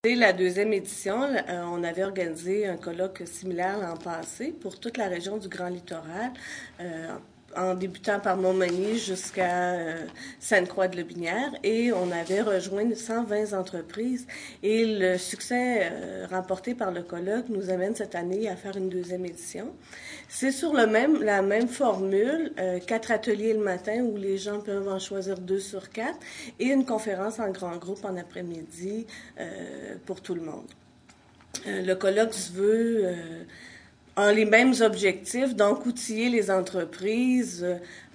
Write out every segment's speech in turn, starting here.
C'est la deuxième édition. On avait organisé un colloque similaire l'an passé pour toute la région du Grand Littoral, en débutant par Montmagny jusqu'à Sainte-Croix-de-Lobinière, et on avait rejoint 120 entreprises. Et le succès remporté par le colloque nous amène cette année à faire une deuxième édition. C'est sur la même formule, 4 ateliers le matin où les gens peuvent en choisir 2 sur 4 et une conférence en grand groupe en après-midi pour tout le monde. Le colloque se veut ont les mêmes objectifs, donc outiller les entreprises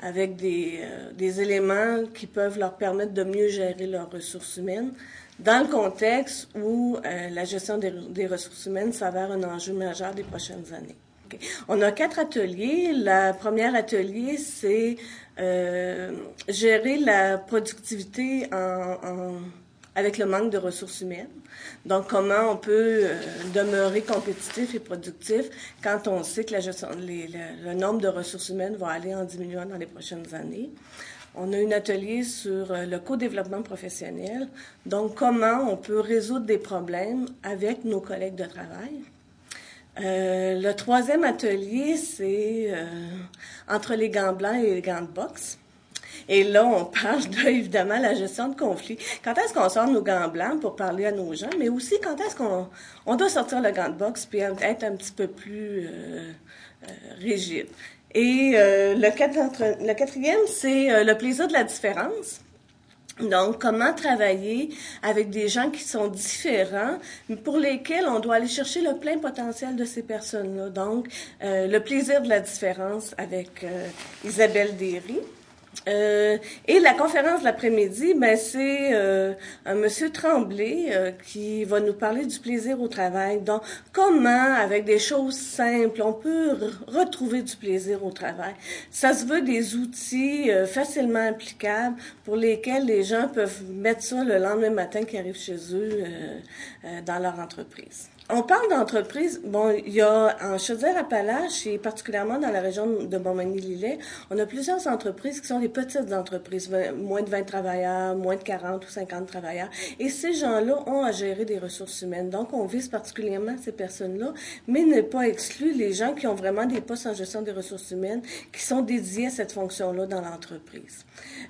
avec des éléments qui peuvent leur permettre de mieux gérer leurs ressources humaines, dans le contexte où la gestion des ressources humaines s'avère un enjeu majeur des prochaines années. Okay. On a 4 ateliers. Le premier atelier, c'est gérer la productivité avec le manque de ressources humaines. Donc, comment on peut demeurer compétitif et productif quand on sait que le nombre de ressources humaines va aller en diminuant dans les prochaines années. On a un atelier sur le co-développement professionnel. Donc, comment on peut résoudre des problèmes avec nos collègues de travail. Le troisième atelier, c'est entre les gants blancs et les gants de boxe. Et là, on parle évidemment la gestion de conflits. Quand est-ce qu'on sort nos gants blancs pour parler à nos gens, mais aussi quand est-ce qu'on doit sortir le gant de boxe puis être un petit peu plus rigide. Et le quatrième, c'est le plaisir de la différence. Donc, comment travailler avec des gens qui sont différents, mais pour lesquels on doit aller chercher le plein potentiel de ces personnes-là. Donc, le plaisir de la différence avec Isabelle Derry. Et la conférence de l'après-midi, c'est un monsieur Tremblay qui va nous parler du plaisir au travail. Donc, comment, avec des choses simples, on peut retrouver du plaisir au travail. Ça se veut des outils facilement applicables pour lesquels les gens peuvent mettre ça le lendemain matin qu'ils arrivent chez eux dans leur entreprise. On parle d'entreprise. Bon, il y a en Chaudière-Appalaches et particulièrement dans la région de Montmagny-Lillet, on a plusieurs entreprises qui sont des petites entreprises, moins de 20 travailleurs, moins de 40 ou 50 travailleurs. Et ces gens-là ont à gérer des ressources humaines. Donc, on vise particulièrement ces personnes-là, mais n'est pas exclu les gens qui ont vraiment des postes en gestion des ressources humaines qui sont dédiés à cette fonction-là dans l'entreprise.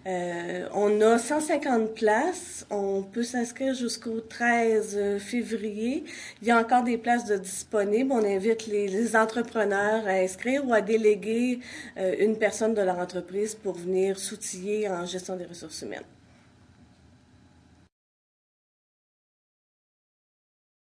On a 150 places. On peut s'inscrire jusqu'au 13 février. Il y a encore des places de disponibles. On invite les entrepreneurs à inscrire ou à déléguer une personne de leur entreprise pour venir s'outiller en gestion des ressources humaines.